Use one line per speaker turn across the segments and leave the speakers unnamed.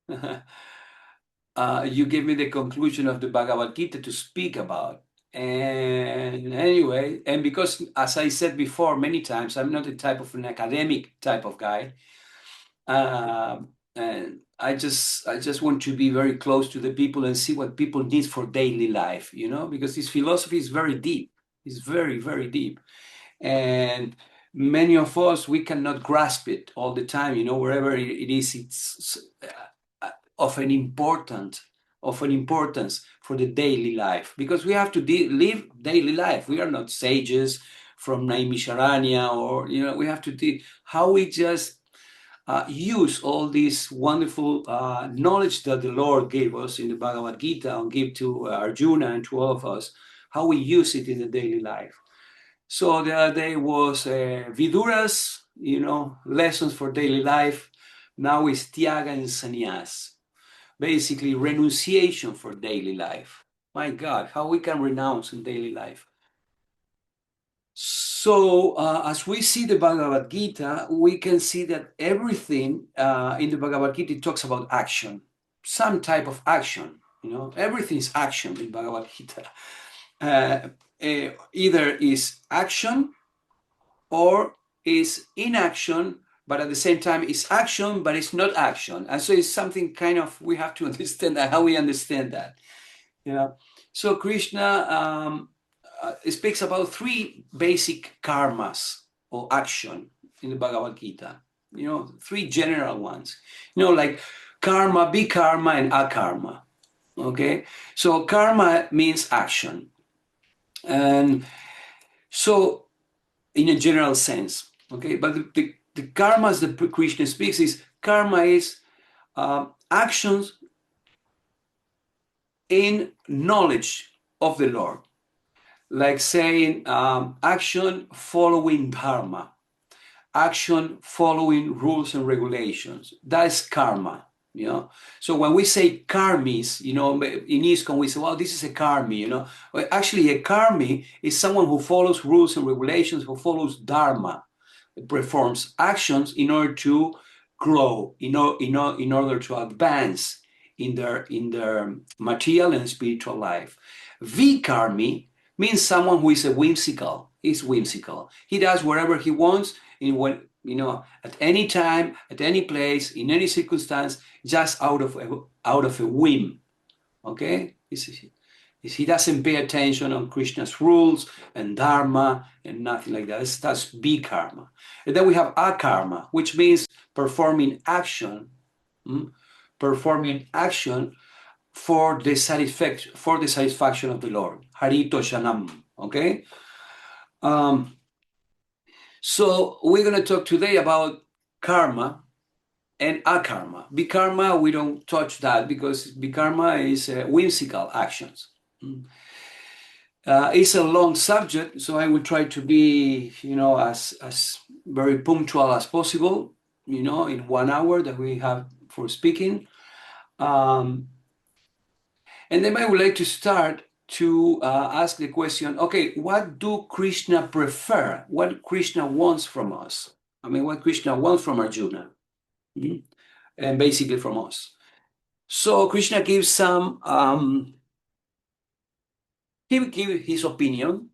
Gita. You gave me the conclusion of the Bhagavad Gita to speak about. And anyway, and because, as I said before many times, I'm not the type of an academic type of guy. And I just want to be very close to the people and see what people need for daily life, you know, because this philosophy is very deep. It's very, very deep. And many of us, we cannot grasp it all the time, you know, wherever it is, it's of an importance for the daily life, because we have to live daily life. We are not sages from Naimisharanya, or, you know, we have to how we just use all this wonderful knowledge that the Lord gave us in the Bhagavad Gita and give to Arjuna and to all of us, how we use it in the daily life. So the other day was Vidura's, you know, lessons for daily life. Now is tyāga and sannyas, basically renunciation for daily life. My God, how we can renounce in daily life. So as we see the Bhagavad Gita, we can see that everything in the Bhagavad Gita talks about action, some type of action. You know, everything is action in Bhagavad Gita. Either is action or is inaction, but at the same time it's action, but it's not action. And so it's something kind of, we have to understand that, how we understand that. Yeah. So Krishna speaks about 3 basic karmas or action in the Bhagavad Gita. You know, 3 general ones. You know, like karma, bikarma, and akarma. Okay, so karma means action, and so in a general sense. Okay, but the karmas that Krishna speaks is karma is actions in knowledge of the Lord. Like saying action following dharma, action following rules and regulations. That's karma, you know. So when we say karmis, you know, in ISKCON we say, well, this is a karmi, you know. Well, actually, a karmi is someone who follows rules and regulations, who follows dharma, performs actions in order to grow, in order to advance in their material and spiritual life. Vikarmi means someone who is whimsical. He's whimsical. He does whatever he wants, at any time, at any place, in any circumstance, just out of a whim. Okay, he doesn't pay attention on Krishna's rules and dharma and nothing like that. That's bikarma. And then we have akarma, which means performing action. Performing action for the satisfaction of the Lord. Harito Shanam. Okay? So we're going to talk today about karma and akarma. Bikarma, we don't touch that because bikarma is whimsical actions. It's a long subject, so I will try to be, as very punctual as possible, in 1 hour that we have for speaking. And then I would like to start to ask the question, okay, what do Krishna prefer? What Krishna wants from us? I mean, what Krishna wants from Arjuna, and basically from us. So Krishna gives some, he give his opinion.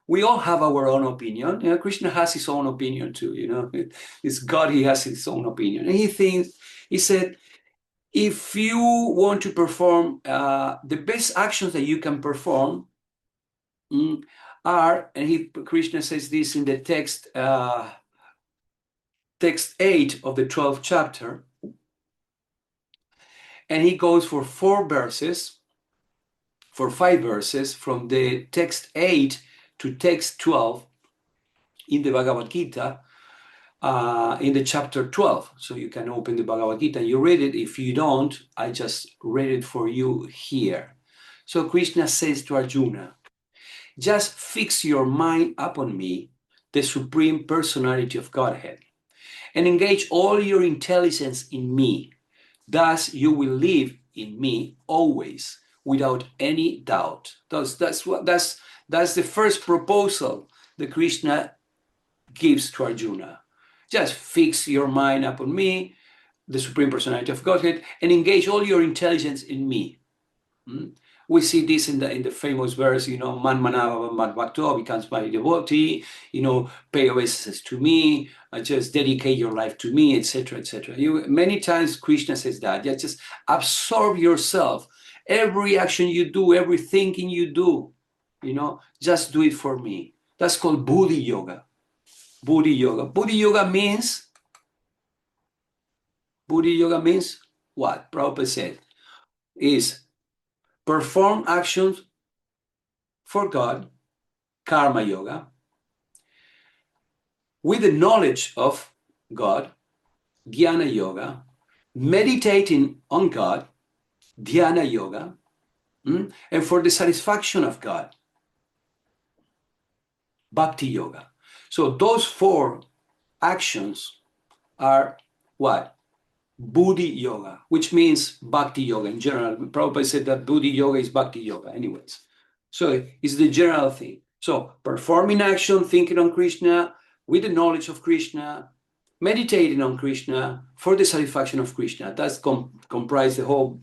We all have our own opinion. Krishna has his own opinion too, It's God, he has his own opinion. And he said, if you want to perform, the best actions that you can perform are, and Krishna says this in the text 8 of the 12th chapter, and he goes for 5 verses from the text 8 to text 12 in the Bhagavad Gita, in the chapter 12. So you can open the Bhagavad Gita and you read it. If you don't, I just read it for you here. So Krishna says to Arjuna, just fix your mind upon me, the Supreme Personality of Godhead, and engage all your intelligence in me. Thus you will live in me always, without any doubt. That's the first proposal that Krishna gives to Arjuna. Just fix your mind upon me, the Supreme Personality of Godhead, and engage all your intelligence in me. We see this in the famous verse, man manava madbhakto becomes my devotee, pay obeisance to me, just dedicate your life to me, etc., etc. Many times Krishna says that. Just absorb yourself. Every action you do, every thinking you do, just do it for me. That's called Buddhi Yoga. Buddhi Yoga. Buddhi Yoga means what? Prabhupada said is perform actions for God, karma yoga, with the knowledge of God, jnana yoga, meditating on God, dhyana yoga, and for the satisfaction of God, bhakti yoga. So those 4 actions are what? Buddhi yoga, which means bhakti yoga in general. Prabhupada said that Buddhi yoga is bhakti yoga anyways. So it's the general thing. So performing action, thinking on Krishna, with the knowledge of Krishna, meditating on Krishna for the satisfaction of Krishna. That's comprise the whole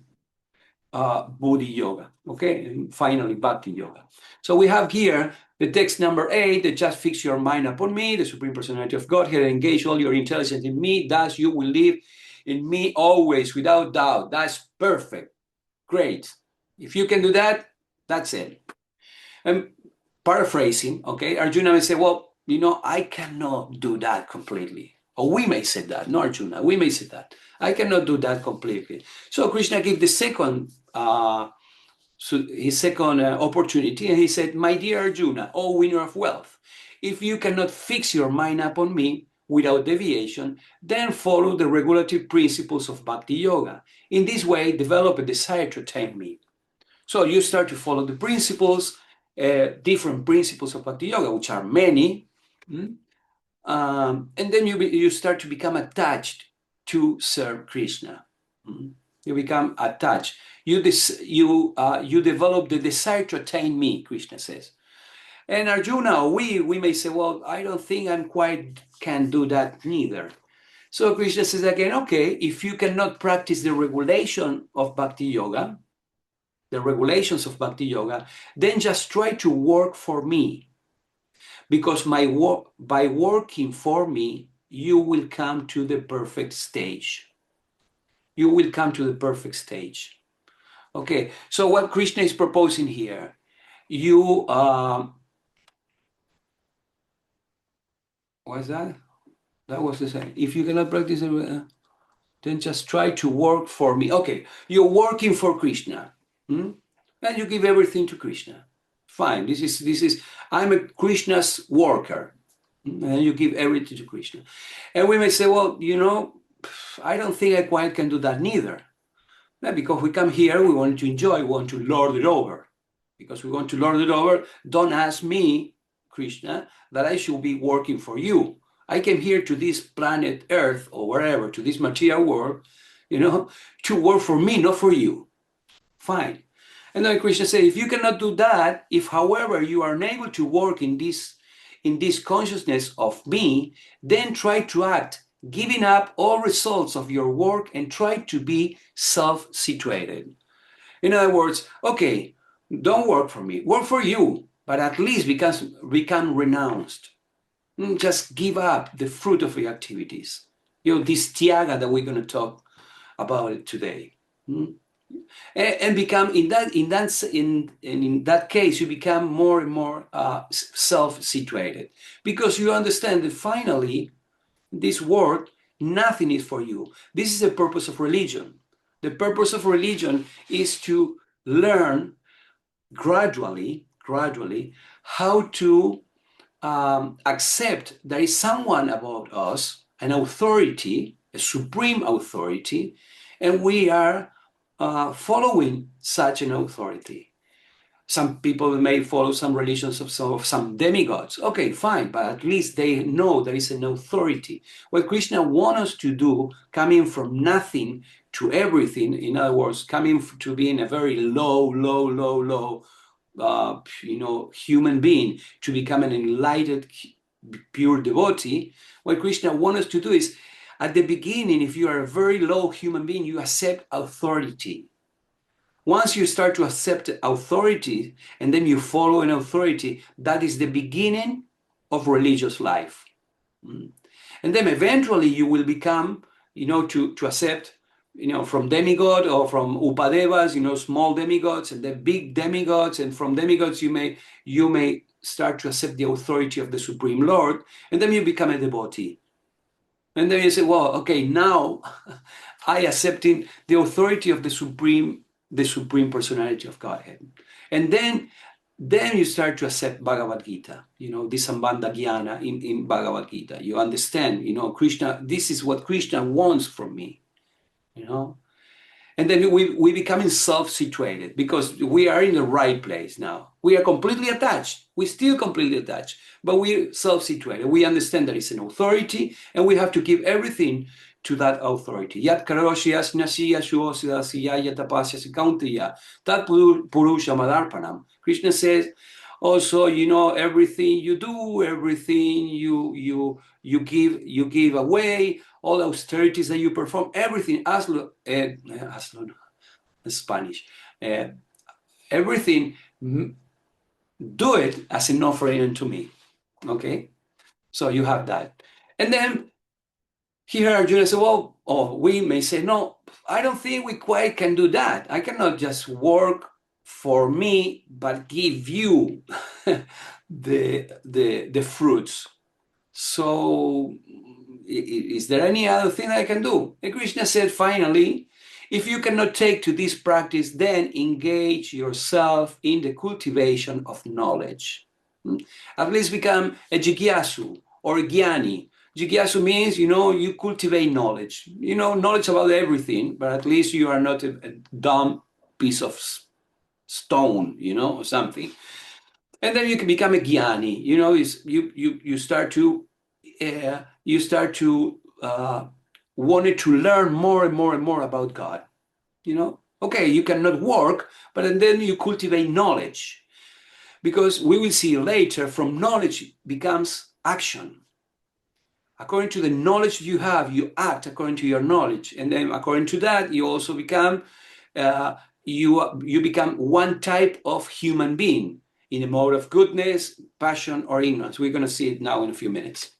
Buddhi yoga. Okay, and finally bhakti yoga. So we have here the text number 8, that just fix your mind upon me, the Supreme Personality of Godhead, engage all your intelligence in me, thus you will live in me always, without doubt. That's perfect. Great. If you can do that, that's it. And paraphrasing, okay, Arjuna may say, well, I cannot do that completely. Or we may say that, not Arjuna, we may say that. I cannot do that completely. So Krishna gave the second, opportunity, and he said, my dear Arjuna, O winner of wealth, if you cannot fix your mind upon me without deviation, then follow the regulative principles of Bhakti Yoga. In this way, develop a desire to attain me. So you start to follow the principles, different principles of Bhakti Yoga, which are many, and then you start to become attached to serve Krishna. You become attached. You develop the desire to attain me, Krishna says. And Arjuna, we may say, well, I don't think I'm quite can do that neither. So Krishna says again, okay, if you cannot practice the regulation of Bhakti Yoga, the regulations of Bhakti Yoga, then just try to work for me. Because by working for me, you will come to the perfect stage. You will come to the perfect stage. Okay, so what Krishna is proposing here, what's that? That was the same. If you cannot practice it, then just try to work for me. Okay, you're working for Krishna, and you give everything to Krishna. Fine. This is. I'm a Krishna's worker, and you give everything to Krishna. And we may say, well, I don't think I quite can do that neither. Because we come here, we want to enjoy, we want to lord it over. Because we want to lord it over, don't ask me, Krishna, that I should be working for you. I came here to this planet Earth or wherever, to this material world, to work for me, not for you. Fine. And then Krishna said, if you cannot do that, if however you are unable to work in this consciousness of me, then try to act, giving up all results of your work and try to be self-situated. In other words, okay, don't work for me, work for you, but at least become renounced. Just give up the fruit of your activities. This tyāga that we're going to talk about it today. And become in that case, you become more and more self-situated, because you understand that finally, this world, nothing is for you. This is the purpose of religion. The purpose of religion is to learn gradually how to accept there is someone above us, an authority, a supreme authority, and we are following such an authority. Some people may follow some religions of some demigods. Okay, fine, but at least they know there is an authority. What Krishna wants us to do, coming from nothing to everything, in other words, coming to being a very low, human being, to become an enlightened pure devotee, what Krishna wants us to do is, at the beginning, if you are a very low human being, you accept authority. Once you start to accept authority and then you follow an authority, that is the beginning of religious life. And then eventually you will become, to accept, from demigod or from upadevas, small demigods, and then big demigods, and from demigods you may start to accept the authority of the Supreme Lord, and then you become a devotee. And then you say, well, okay, now I accepting the authority of the Supreme Personality of Godhead. And then you start to accept Bhagavad Gita, this Sambandha Jnana in Bhagavad Gita. You understand, Krishna, this is what Krishna wants from me, And then we becoming self-situated because we are in the right place now. We are completely attached. We're still completely attached, but we're self-situated. We understand that it's an authority and we have to give everything to that authority. Yat karoshiyas nasiya shuosiyasiya yatapasya kauntiya tat purusha madarpanam. Krishna says, also, everything you do, everything you give away, all the austerities that you perform, everything, Spanish, everything, do it as an offering unto me. Okay, so you have that, and then here Arjuna said, well, we may say, no, I don't think we quite can do that. I cannot just work for me, but give you the fruits. So is there any other thing I can do? And Krishna said, finally, if you cannot take to this practice, then engage yourself in the cultivation of knowledge. At least become a jigyasu or a jnani. Jigyasu means, you cultivate knowledge. Knowledge about everything, but at least you are not a dumb piece of stone, or something. And then you can become a jnani. You start to wanted to learn more and more and more about God. Okay, you cannot work, but then you cultivate knowledge, because we will see later, from knowledge becomes action. According to the knowledge you have, you act according to your knowledge, and then according to that, you also become you become one type of human being in a mode of goodness, passion, or ignorance. We're going to see it now in a few minutes.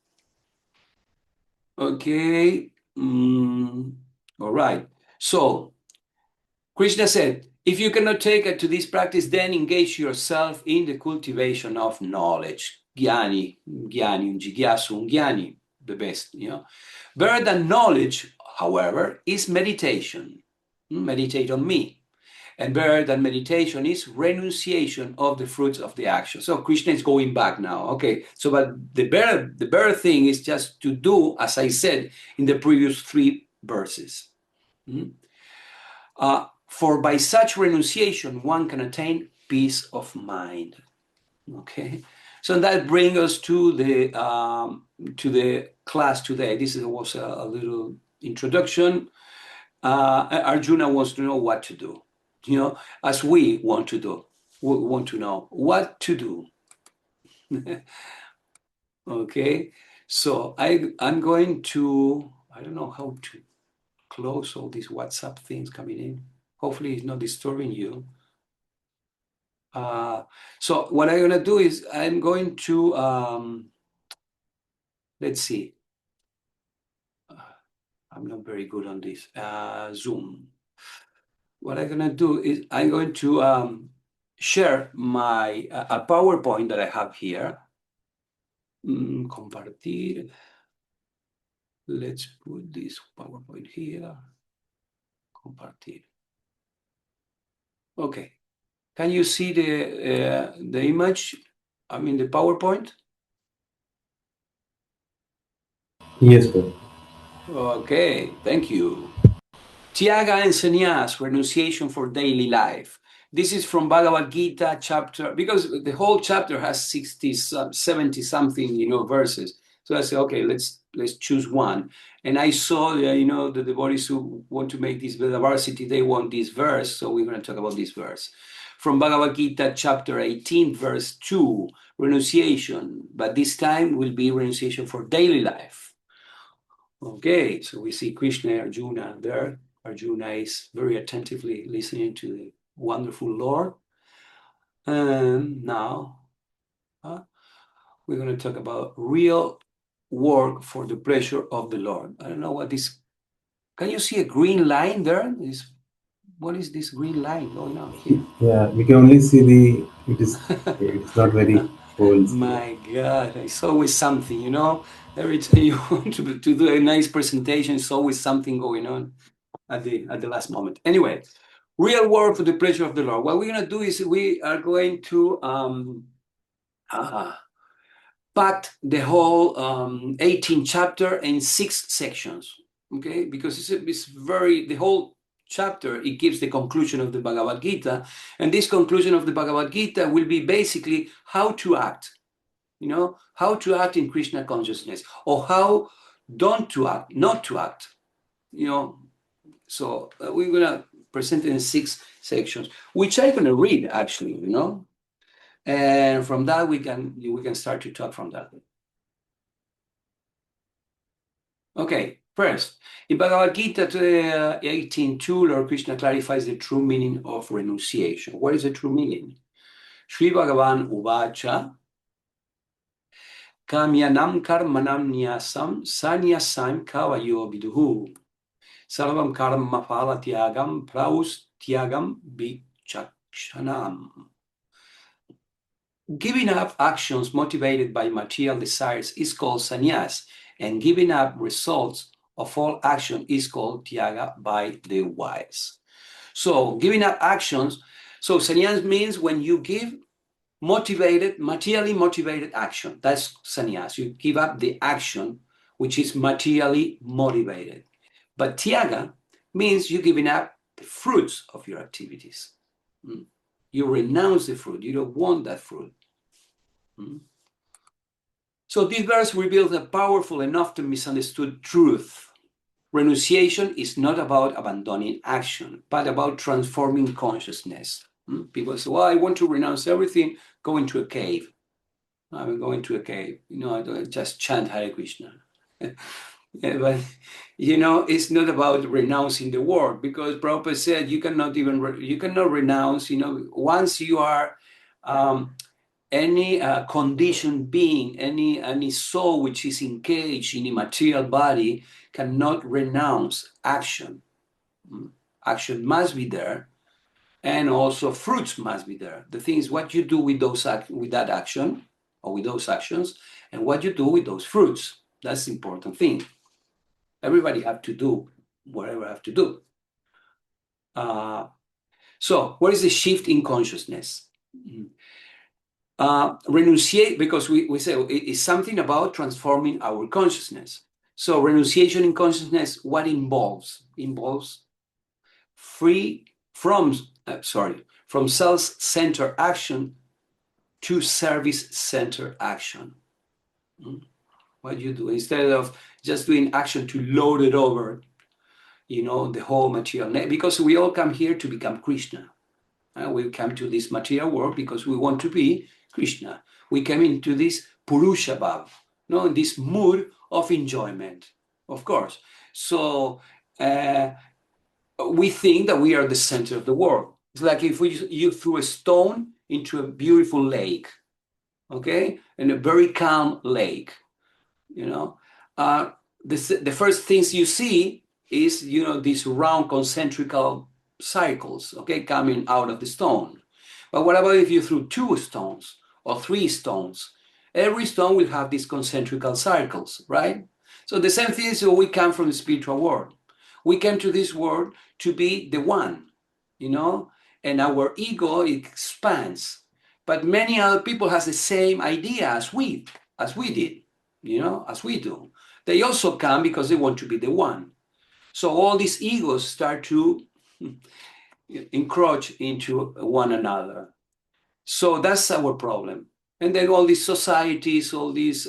Okay. All right. So Krishna said, if you cannot take it to this practice, then engage yourself in the cultivation of knowledge. Jnani, jigyasu, jnani, the best, Better than knowledge, however, is meditation. Meditate on me. And better than meditation is renunciation of the fruits of the action. So Krishna is going back now. Okay, so but the better thing is just to do, as I said in the previous 3 verses. For by such renunciation, one can attain peace of mind. Okay, so that brings us to the class today. This was a little introduction. Arjuna wants to know what to do. As we want to do. We want to know what to do. Okay, so I'm going to, I don't know how to close all these WhatsApp things coming in. Hopefully it's not disturbing you. So what I'm going to do is I'm going to, let's see. I'm not very good on this. Zoom. What I'm going to do is I'm going to share my a PowerPoint that I have here. Compartir. Let's put this PowerPoint here. Compartir. Okay. Can you see the image? I mean the PowerPoint?
Yes, sir.
Okay, thank you. Tyāga and sannyas, renunciation for daily life. This is from Bhagavad Gita chapter, because the whole chapter has 60, 70 something, verses. So I said, okay, let's choose one. And I saw, the devotees who want to make this Vedavarsity, they want this verse. So we're going to talk about this verse. from Bhagavad Gita, chapter 18, verse 2, renunciation, but this time will be renunciation for daily life. Okay, so we see Krishna and Arjuna there. Arjuna is very attentively listening to the wonderful Lord. And now we're going to talk about real work for the pleasure of the Lord. I don't know what this, can you see a green line there? What is this green line going on here?
Yeah, we can only see it's not very bold.
My God, it's always something, you know? Every time you want to do a nice presentation, it's always something going on at the last moment. Anyway, real work for the pleasure of the Lord. What we're going to do is we are going to pack the whole 18 chapter in 6 sections, okay? Because it's very, the whole chapter, it gives the conclusion of the Bhagavad Gita, and this conclusion of the Bhagavad Gita will be basically how to act, you know, how to act in Krishna consciousness, or how not to act, you know. So we're gonna present it in 6 sections, which I'm gonna read actually, you know, and from that we can start to talk from that. Okay, first, in Bhagavad Gita 18.2, Lord Krishna clarifies the true meaning of renunciation. What is the true meaning? Sri Bhagavan Uvacha Kamyanam karmanam nyasam sanyasam kavayo viduhu sarvam karma phala tyāgam praus tyāgam vichakṣanam. Giving up actions motivated by material desires is called sannyas, and giving up results of all action is called tyāga by the wise. So giving up actions, so sannyas means when you give materially motivated action. That's sannyas. You give up the action which is materially motivated. But tyāga means you're giving up the fruits of your activities. You renounce the fruit. You don't want that fruit. So this verse reveals a powerful and often misunderstood truth. Renunciation is not about abandoning action, but about transforming consciousness. People say, well, I want to renounce everything, go into a cave. I'm going to a cave. You know, I don't just chant Hare Krishna. Yeah, but, you know, it's not about renouncing the world, because Prabhupada said you cannot renounce, you know, once you are any conditioned being, any soul which is engaged in a material body cannot renounce action. Action must be there, and also fruits must be there. The thing is what you do with that action, or with those actions, and what you do with those fruits. That's the important thing. Everybody have to do whatever have to do. So what is the shift in consciousness? Renunciate, because we say it's something about transforming our consciousness. So renunciation in consciousness, what involves from self-centered action to service-centered action. What you do, instead of just doing action to load it over, you know, the whole material, because we all come here to become Krishna. We come to this material world because we want to be Krishna. We come into this Purusha Bhav, you know, this mood of enjoyment, of course. So we think that we are the center of the world. It's like if you threw a stone into a beautiful lake, okay, and a very calm lake, you know. The first things you see is, you know, these round concentrical cycles, okay, coming out of the stone. But what about if you threw 2 stones or 3 stones? Every stone will have these concentrical cycles, right? So the same thing is, so we come from the spiritual world. We came to this world to be the one, you know, and our ego expands. But many other people has the same idea as we did, you know, as we do. They also come because they want to be the one. So all these egos start to encroach into one another. So that's our problem. And then all these societies, all these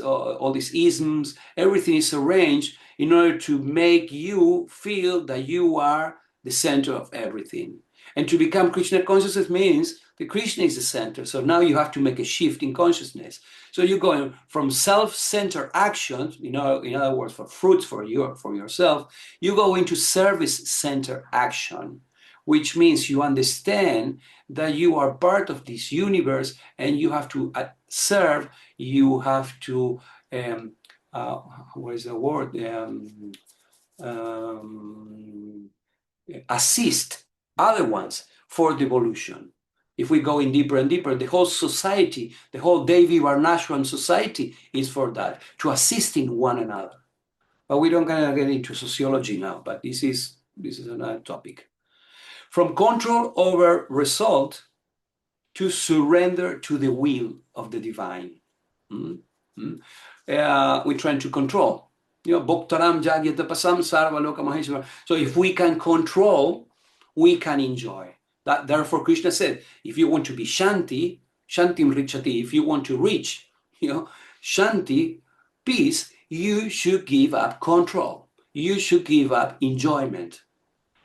isms, everything is arranged in order to make you feel that you are the center of everything. And to become Krishna consciousness means that Krishna is the center. So now you have to make a shift in consciousness. So you're going from self-centered actions, in other words, for fruits for yourself, you go into service-centered action, which means you understand that you are part of this universe and you have to serve, you have to, what is the word? Assist other ones for the evolution. If we go in deeper and deeper, the whole society, the whole Devi Varnashram society is for that, to assist in one another. But we don't gonna get into sociology now, but this is another topic. From control over result to surrender to the will of the divine. We're trying to control. Bhaktaram jagyatapasam sarva loka maheshwara. So if we can control, we can enjoy. Therefore, Krishna said, if you want to be shanti, shantim richati, if you want to reach, shanti, peace, you should give up control. You should give up enjoyment.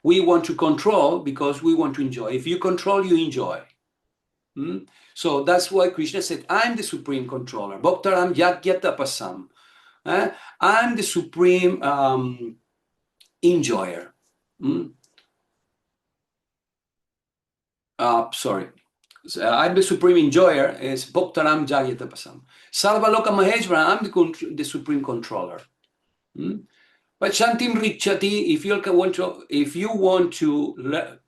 We want to control because we want to enjoy. If you control, you enjoy. So that's why Krishna said, I'm the supreme controller. Bhaktaram yagyatapasam. I'm the supreme enjoyer. I'm the supreme enjoyer, is Bhaktaram Jagyatapasam. Sarvaloka Maheshwara, I'm the supreme controller. But Shantim Richati, if you want to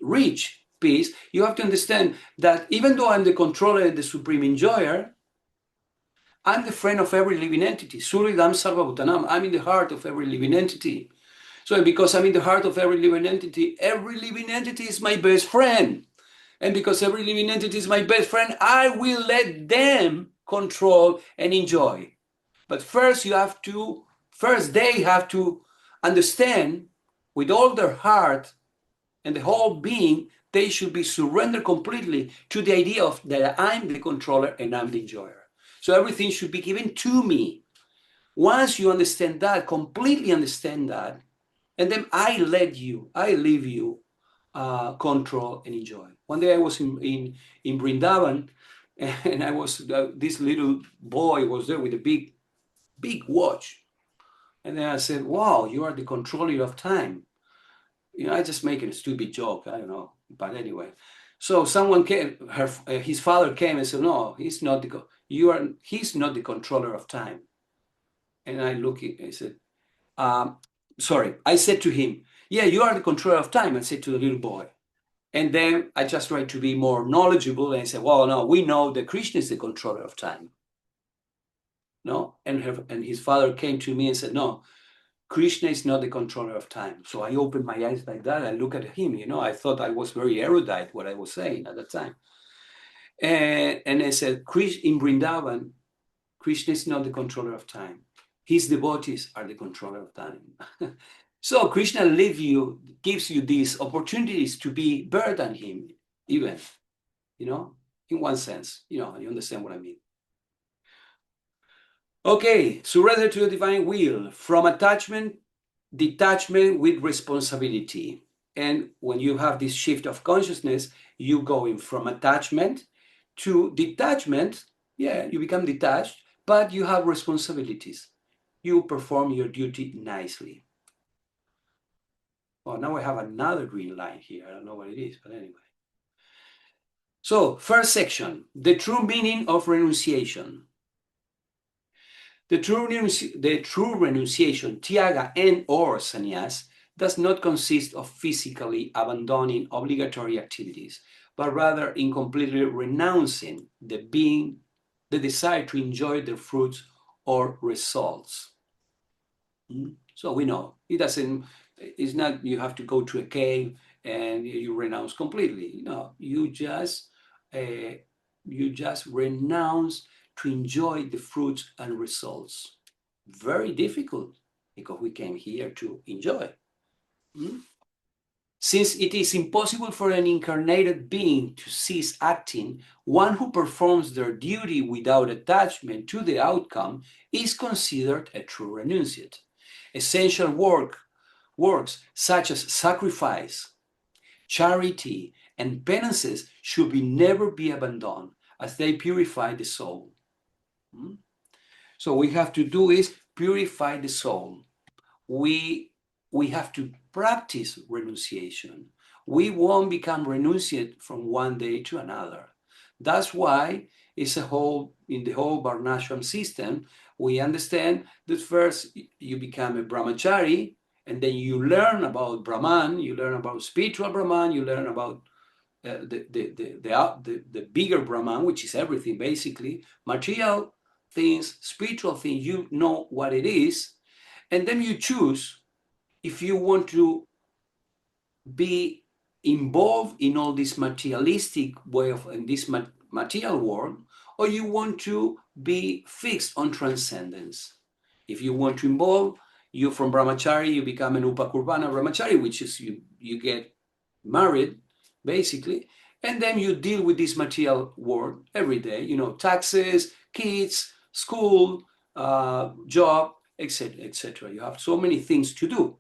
reach peace, you have to understand that even though I'm the controller and the supreme enjoyer, I'm the friend of every living entity. Suridam Sarvabhutanam, I'm in the heart of every living entity. So because I'm in the heart of every living entity is my best friend. And because every living entity is my best friend, I will let them control and enjoy. But first they have to understand with all their heart and the whole being, they should be surrendered completely to the idea of that I'm the controller and I'm the enjoyer. So everything should be given to me. Once you understand that, completely understand that, and then I leave you control and enjoy. One day I was in Vrindavan, and I was this little boy was there with a big watch, and then I said, "Wow, you are the controller of time." I just make a stupid joke, I don't know, but anyway. So someone came, his father came and said, "No, he's not the controller of time." And I look at, I said, sorry, I said to him, "Yeah, you are the controller of time," I said to the little boy. And then I just tried to be more knowledgeable and said, "Well, no, we know that Krishna is the controller of time." No, and his father came to me and said, "No, Krishna is not the controller of time." So I opened my eyes like that. I look at him, I thought I was very erudite what I was saying at the time. And I said, in Vrindavan, Krishna is not the controller of time. His devotees are the controller of time. So Krishna gives you these opportunities to be better than him, even, in one sense, you understand what I mean. Okay, surrender to the divine will, from attachment, detachment with responsibility. And when you have this shift of consciousness, you go in from attachment to detachment. Yeah, you become detached, but you have responsibilities. You perform your duty nicely. Oh, now I have another green line here. I don't know what it is, but anyway. So, first section, the true meaning of renunciation. The true renunciation, tyāga and or sannyas, does not consist of physically abandoning obligatory activities, but rather in completely renouncing the desire to enjoy the fruits or results. So we know it's not you have to go to a cave and you renounce completely. No, you just renounce to enjoy the fruits and results. Very difficult, because we came here to enjoy. Since it is impossible for an incarnated being to cease acting, one who performs their duty without attachment to the outcome is considered a true renunciate. Essential works such as sacrifice, charity, and penances should never be abandoned, as they purify the soul. So we have to do is purify the soul. We have to practice renunciation. We won't become renunciate from one day to another. That's why it's in the whole Varnashram system, we understand that first you become a brahmachari, and then you learn about Brahman, you learn about spiritual Brahman, you learn about the bigger Brahman, which is everything basically, material things, spiritual things, you know what it is, and then you choose if you want to be involved in all this materialistic way of in this material world, or you want to be fixed on transcendence. If you want to involve, you from brahmachari, you become an upakurbana brahmachari, which is you get married, basically, and then you deal with this material world every day, taxes, kids, school, job, etc., etc. You have so many things to do,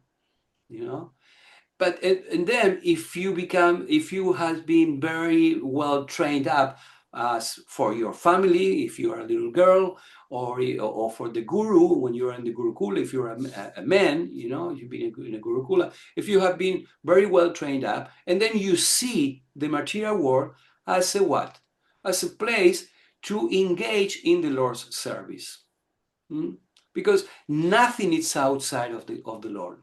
But and then if you have been very well trained up as for your family, if you are a little girl, or for the guru when you're in the gurukula, if you're a man, you've been in a gurukula, if you have been very well trained up, and then you see the material world as a what? As a place to engage in the Lord's service. Because nothing is outside of the Lord.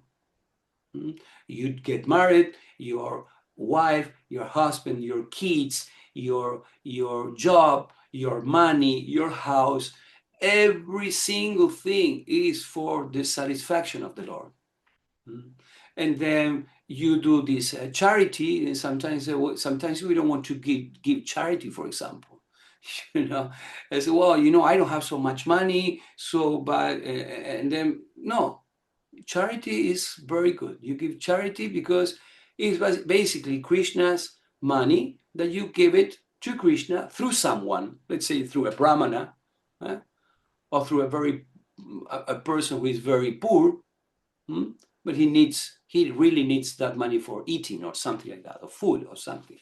You get married, your wife, your husband, your kids, your job, your money, your house, every single thing is for the satisfaction of the Lord. And then you do this charity, and sometimes we don't want to give charity, for example. I say, well, I don't have so much money, and then no. Charity is very good. You give charity because it's basically Krishna's money that you give it to Krishna through someone, let's say through a brahmana, or through a person who is very poor, but he really needs that money for eating or something like that, or food or something.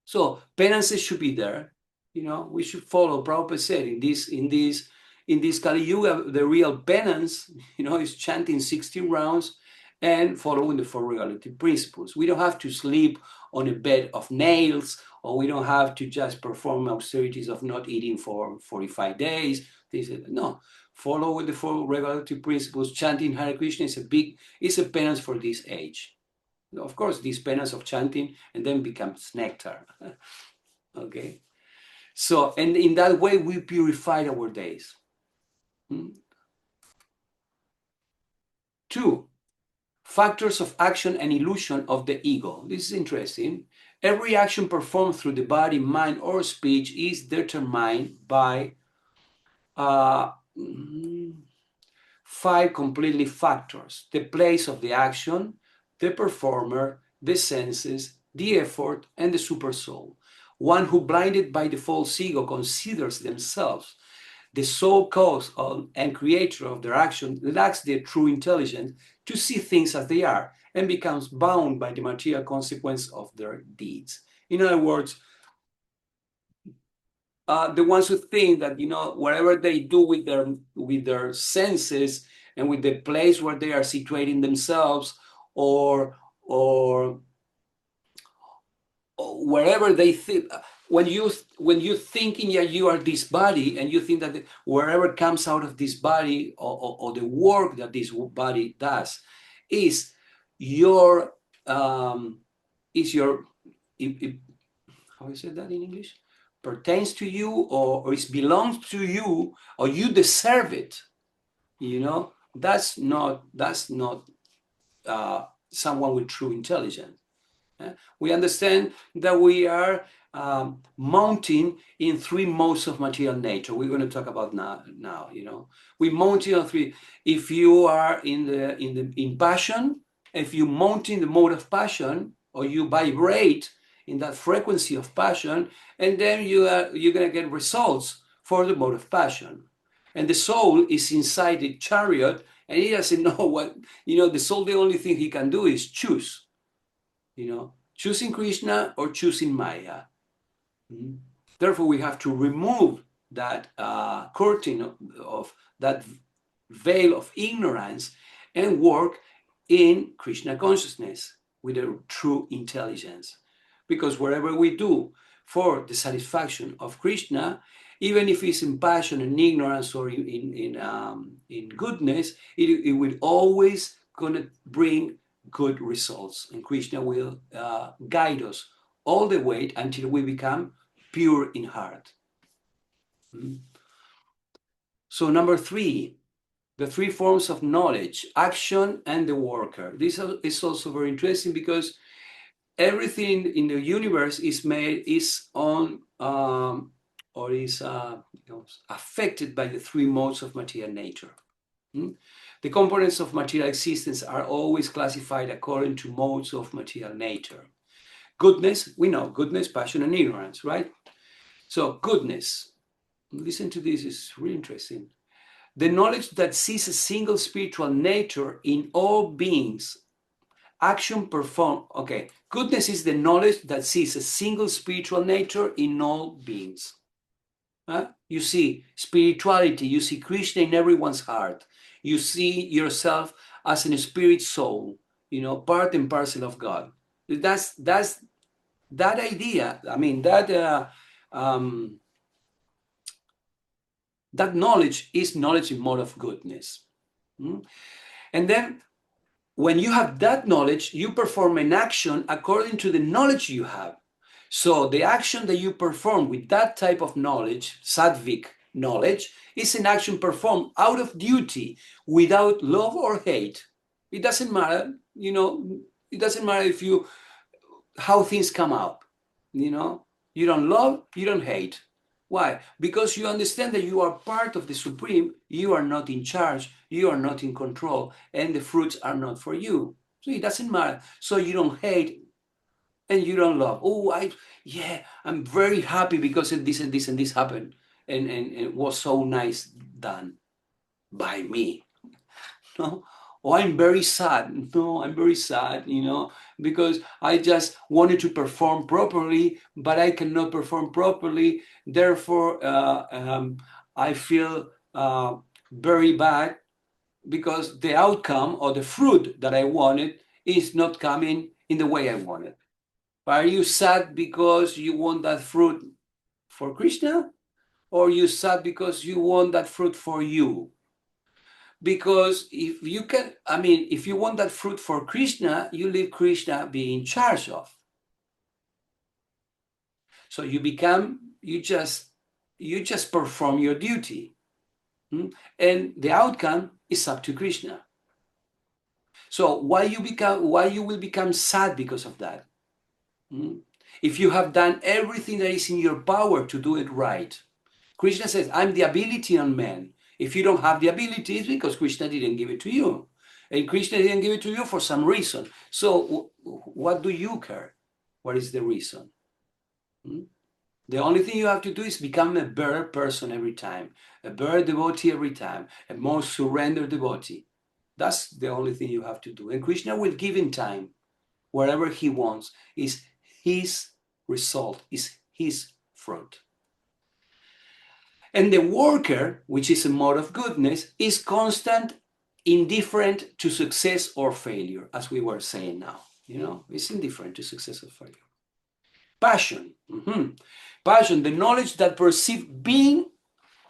So penances should be there. We should follow. Prabhupada said in this Kali Yuga, the real penance, is chanting 16 rounds and following the four reality principles. We don't have to sleep on a bed of nails, or we don't have to just perform austerities of not eating for 45 days. No, follow the four reality principles. Chanting Hare Krishna is a penance for this age. Of course, this penance of chanting and then becomes nectar. Okay. So, and in that way, we purify our days. 2, factors of action and illusion of the ego. This is interesting. Every action performed through the body, mind, or speech is determined by 5 completely factors: the place of the action, the performer, the senses, the effort, and the supersoul. One who, blinded by the false ego, considers themselves the sole cause and creator of their action, lacks the true intelligence to see things as they are, and becomes bound by the material consequence of their deeds. In other words, the ones who think that whatever they do with their senses and with the place where they are situating themselves, or wherever they think, when you thinking that you are this body, and you think that wherever comes out of this body, or the work that this body does is your how is it that in English, pertains to you, or it belongs to you, or you deserve it, that's not someone with true intelligence. We understand that we are mounting in 3 modes of material nature. We're going to talk about now. We mount on 3. If you are in passion, if you mount in the mode of passion, or you vibrate in that frequency of passion, and then you're going to get results for the mode of passion. And the soul is inside the chariot, and he doesn't know what, the soul, the only thing he can do is choose. choosing Krishna or choosing Maya. Therefore, we have to remove that curtain of that veil of ignorance and work in Krishna consciousness with a true intelligence. Because whatever we do for the satisfaction of Krishna, even if it's in passion and ignorance or in goodness, it will always gonna bring good results, and Krishna will guide us all the way until we become pure in heart. So number 3, the 3 forms of knowledge: action and the worker. This is also very interesting because everything in the universe is affected by the 3 modes of material nature. The components of material existence are always classified according to modes of material nature. Goodness, we know goodness, passion, and ignorance, right? So goodness, listen to this, it's really interesting. The knowledge that sees a single spiritual nature in all beings. Action performed. Okay, goodness is the knowledge that sees a single spiritual nature in all beings. You see spirituality, you see Krishna in everyone's heart. You see yourself as a spirit soul, part and parcel of God. That's that idea. I mean, that knowledge is knowledge in mode of goodness. And then when you have that knowledge, you perform an action according to the knowledge you have. So the action that you perform with that type of knowledge, sattvic knowledge, is an action performed out of duty, without love or hate. It doesn't matter, it doesn't matter how things come out. You don't love, you don't hate. Why? Because you understand that you are part of the Supreme, you are not in charge, you are not in control, and the fruits are not for you. So it doesn't matter. So you don't hate and you don't love. Oh, I'm very happy because this and this and this happened, and it was so nice done by me. No? Oh, I'm very sad. No, I'm very sad, because I just wanted to perform properly, but I cannot perform properly. Therefore, I feel very bad because the outcome or the fruit that I wanted is not coming in the way I wanted. Are you sad because you want that fruit for Krishna? Or are you sad because you want that fruit for you? Because if you want that fruit for Krishna, you leave Krishna be in charge of. So you just perform your duty. And the outcome is up to Krishna. So why you will become sad because of that? If you have done everything that is in your power to do it right. Krishna says, I'm the ability on man. If you don't have the ability, it's because Krishna didn't give it to you. And Krishna didn't give it to you for some reason. So what do you care? What is the reason? The only thing you have to do is become a better person every time, a better devotee every time, a more surrendered devotee. That's the only thing you have to do. And Krishna will give in time whatever he wants. Is his result, is his fruit. And the worker, which is a mode of goodness, is constant, indifferent to success or failure, as we were saying now. It's indifferent to success or failure. Passion. Passion, the knowledge that perceives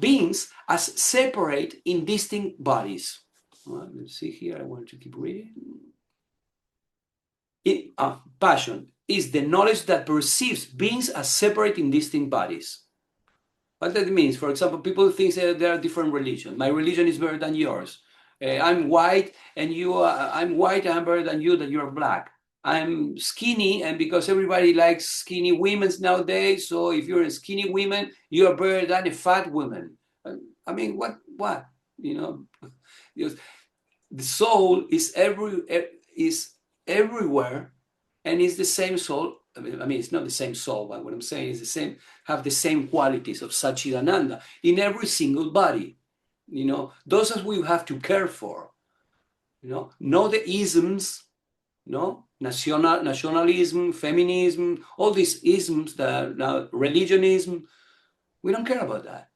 beings as separate in distinct bodies. Well, let's see here, I want to keep reading. Passion is the knowledge that perceives beings as separate in distinct bodies. What that means, for example, people think that there are different religions. My religion is better than yours. I'm white and I'm white and I'm better than you, that you're black. I'm skinny, and because everybody likes skinny women nowadays, so if you're a skinny woman, you are better than a fat woman. I mean, what? The soul is everywhere, and is the same soul. I mean, it's not the same soul, but what I'm saying is have the same qualities of Satchidananda in every single body. Those are we have to care for. Know the isms, no? Nationalism, feminism, all these isms, religionism. We don't care about that.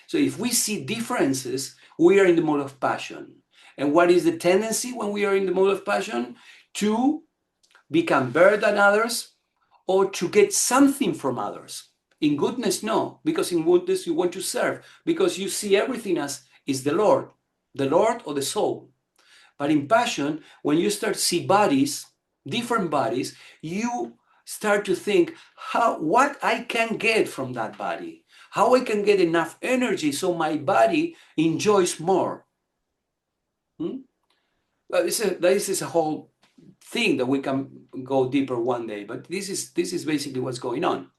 So if we see differences, we are in the mode of passion. And what is the tendency when we are in the mode of passion? To become better than others, or to get something from others. In goodness, no, because in goodness you want to serve, because you see everything as is the Lord or the soul. But in passion, when you start to see bodies, different bodies, you start to think what I can get from that body, how I can get enough energy so my body enjoys more. This is a whole thing that we can go deeper one day, but this is basically what's going on.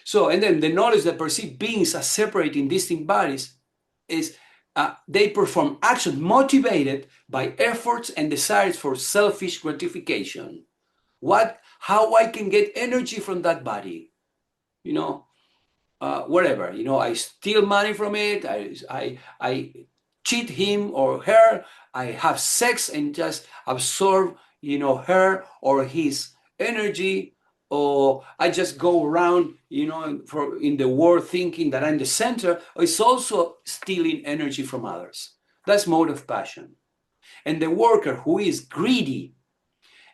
So, and then the knowledge that perceive beings as separate in distinct bodies is they perform actions motivated by efforts and desires for selfish gratification. How I can get energy from that body, whatever. I steal money from it. I cheat him or her. I have sex and just absorb, her or his energy, or I just go around, in the world thinking that I'm the center. It's also stealing energy from others. That's mode of passion. And the worker who is greedy,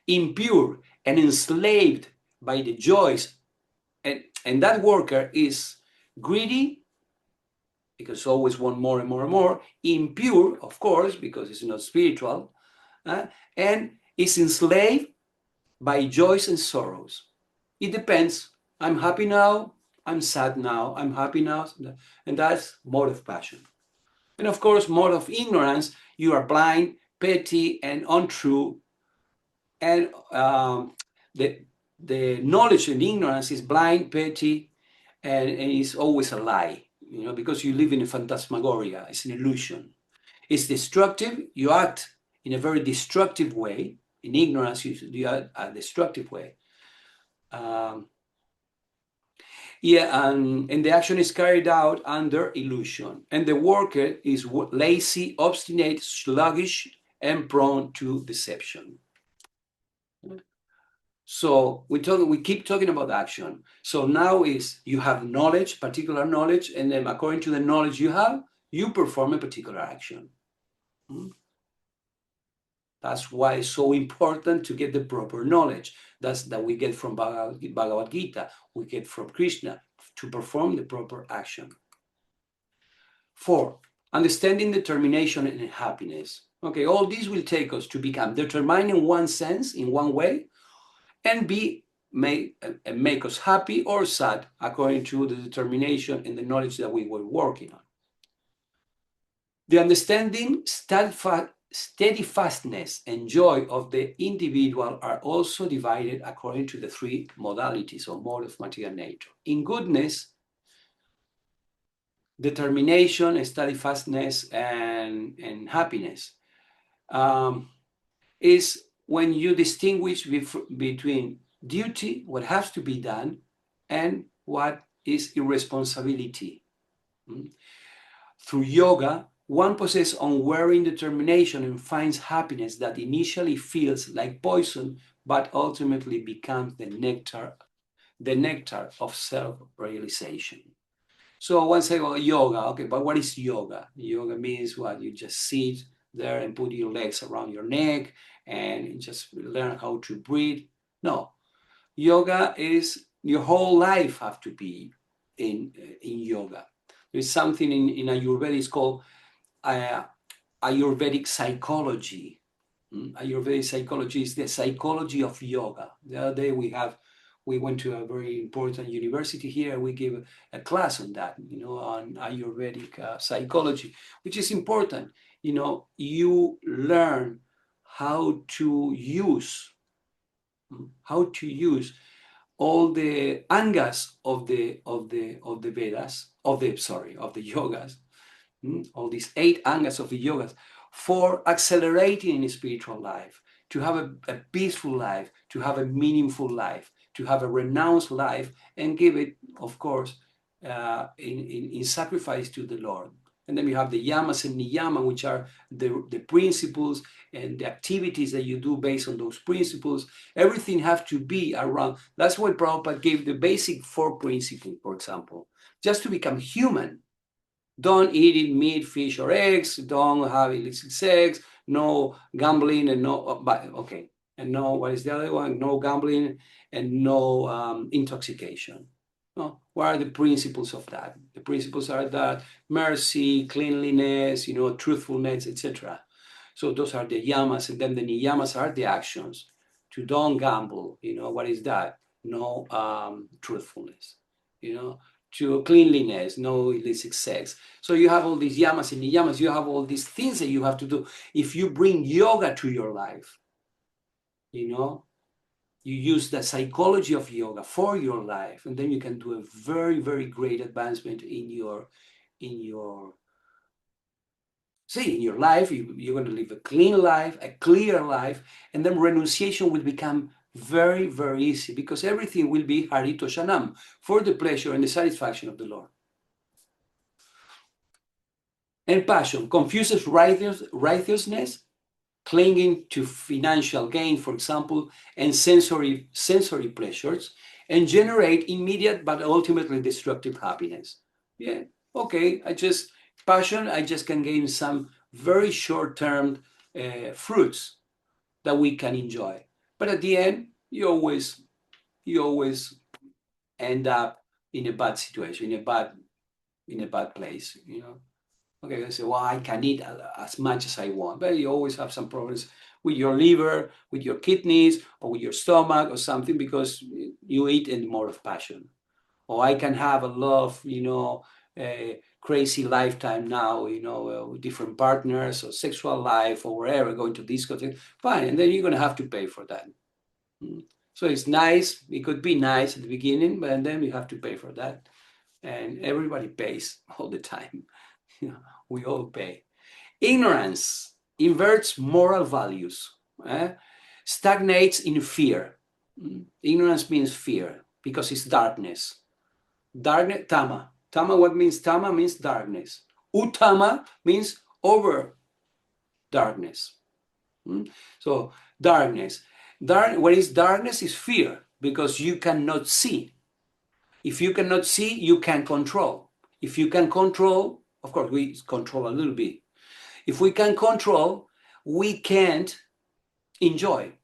impure, and enslaved by the joys, and that worker is greedy because always want more and more and more, impure, of course, because it's not spiritual, and is enslaved by joys and sorrows. It depends. I'm happy now, I'm sad now, I'm happy now, and that's mode of passion. And of course, mode of ignorance, you are blind, petty, and untrue, and the knowledge and ignorance is blind, petty, and is always a lie, because you live in a phantasmagoria. It's an illusion. It's destructive. You act in a very destructive way. In ignorance, you act a destructive way. And the action is carried out under illusion. And the worker is lazy, obstinate, sluggish, and prone to deception. So we keep talking about action. So now you have knowledge, particular knowledge, and then according to the knowledge you have, you perform a particular action. That's why it's so important to get the proper knowledge. That we get from Bhagavad Gita, we get from Krishna, to perform the proper action. 4, understanding determination and happiness. Okay, all these will take us to become determined in one sense, in one way, and make us happy or sad according to the determination and the knowledge that we were working on. The understanding, steadfastness, and joy of the individual are also divided according to the 3 modalities or mode of material nature. In goodness, determination, steadfastness, and happiness is when you distinguish between duty, what has to be done, and what is irresponsibility. Through yoga, one possesses unwearying determination and finds happiness that initially feels like poison, but ultimately becomes the nectar of self-realization. So one say, well, yoga, okay, but what is yoga? Yoga means what? You just sit there and put your legs around your neck and just learn how to breathe. No, yoga is your whole life have to be in yoga. There's something in Ayurveda is called Ayurvedic psychology. Ayurvedic psychology is the psychology of yoga. The other day we went to a very important university here. We gave a class on that, on Ayurvedic psychology, which is important. You learn how to use all the angas of the Vedas, of the yogas, all these 8 angas of the yogas, for accelerating in spiritual life, to have a peaceful life, to have a meaningful life, to have a renounced life, and give it, of course, in sacrifice to the Lord. And then you have the yamas and niyama, which are the principles and the activities that you do based on those principles. Everything have to be around. That's why Prabhupada gave the basic 4 principles, for example, just to become human. Don't eat meat, fish, or eggs. Don't have illicit sex. No gambling and no, and no, what is the other one? No gambling and no intoxication. No, what are the principles of that? The principles are that mercy, cleanliness, truthfulness, etc. So those are the yamas, and then the niyamas are the actions. To don't gamble, what is that? No truthfulness, to cleanliness, no illicit sex. So you have all these yamas and niyamas, you have all these things that you have to do. If you bring yoga to your life, you use the psychology of yoga for your life, and then you can do a very, very great advancement in your life. You're going to live a clean life, a clear life, and then renunciation will become very, very easy, because everything will be harito shanam, for the pleasure and the satisfaction of the Lord. And passion confuses righteousness, clinging to financial gain, for example, and sensory pleasures, and generate immediate but ultimately destructive happiness. Yeah, okay, I just can gain some very short-term fruits that we can enjoy. But at the end, you always end up in a bad situation, in a bad place, Okay, I say, well, I can eat as much as I want, but you always have some problems with your liver, with your kidneys, or with your stomach or something, because you eat in more of passion. Or I can have a lot of, crazy lifetime now, with different partners or sexual life or wherever, going to discotheque, fine, and then you're going to have to pay for that. So it's nice. It could be nice at the beginning, but then you have to pay for that. And everybody pays all the time. We all pay. Ignorance inverts moral values, stagnates in fear. Ignorance means fear because it's darkness. Darkness, tama. Tama, what means tama? Means darkness. Utama means over darkness. So darkness. What is darkness? Is fear, because you cannot see. If you cannot see, you can control. If you can control, of course, we control a little bit. If we can control, we can't enjoy.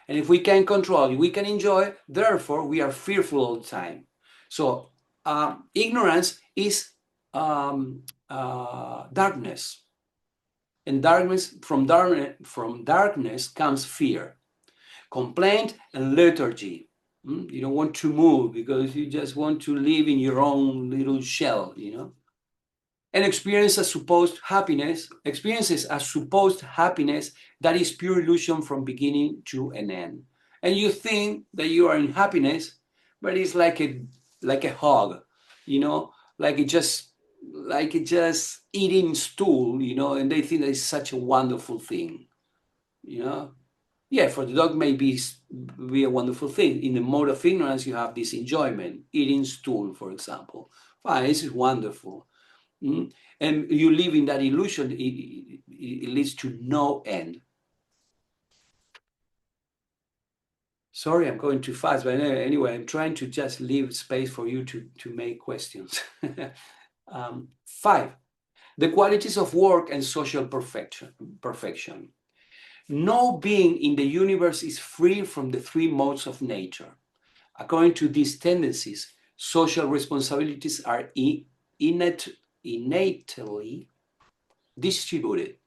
And if we can control, we can enjoy. Therefore, we are fearful all the time. So ignorance is darkness. And from darkness comes fear, complaint, and lethargy. You don't want to move because you just want to live in your own little shell, And experiences a supposed happiness that is pure illusion from beginning to an end. And you think that you are in happiness, but it's like a hog, like it just eating stool, and they think that it's such a wonderful thing, Yeah, for the dog may be a wonderful thing. In the mode of ignorance, you have this enjoyment, eating stool, for example. Fine, this is wonderful. And you live in that illusion, it leads to no end. Sorry, I'm going too fast, but anyway, I'm trying to just leave space for you to make questions. 5, the qualities of work and social perfection. No being in the universe is free from the 3 modes of nature. According to these tendencies, social responsibilities are innately distributed.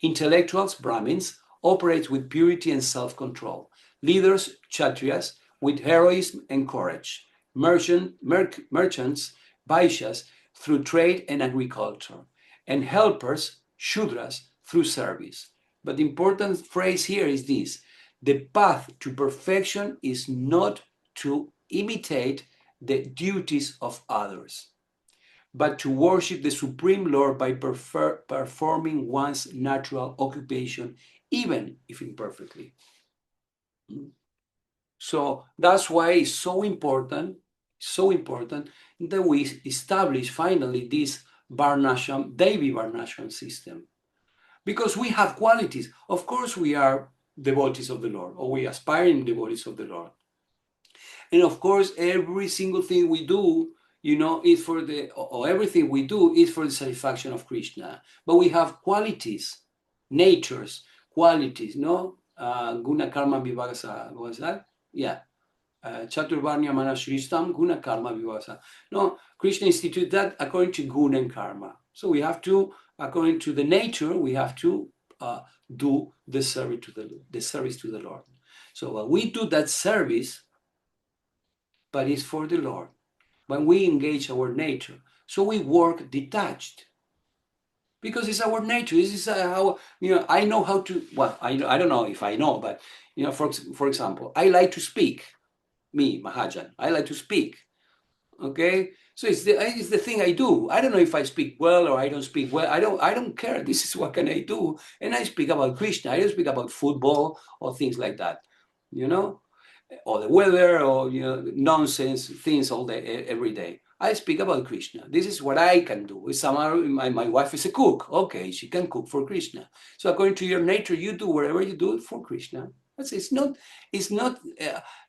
Intellectuals, Brahmins, operate with purity and self-control. Leaders, Kshatriyas, with heroism and courage. Merchants, Vaishyas, through trade and agriculture. And helpers, Shudras, through service. But the important phrase here is this: the path to perfection is not to imitate the duties of others, but to worship the Supreme Lord by performing one's natural occupation, even if imperfectly. So that's why it's so important that we establish finally this Varnashram, Devi Varnashram system. Because we have qualities. Of course, we are devotees of the Lord, or we aspiring devotees of the Lord. And of course, every single thing we do, is for or everything we do is for the satisfaction of Krishna. But we have qualities, natures, qualities, no? Guna karma vivagasa, what was that? Yeah. Chaturvarnya manashristam guna karma vivagasa. No, Krishna instituted that according to guna and karma. So we have to, according to the nature, we have to do the service to the Lord. So we do that service, but it's for the Lord. When we engage our nature, so we work detached, because it's our nature. This is how I know how to. Well, I don't know if I know, but for example, I like to speak. Me, Mahajan, I like to speak. Okay, so it's the thing I do. I don't know if I speak well or I don't speak well. I don't care. This is what can I do, and I speak about Krishna. I don't speak about football or things like that, or the weather, or nonsense things all day, every day. I speak about Krishna. This is what I can do. My wife is a cook. Okay, she can cook for Krishna. So according to your nature, you do whatever you do for Krishna. It's not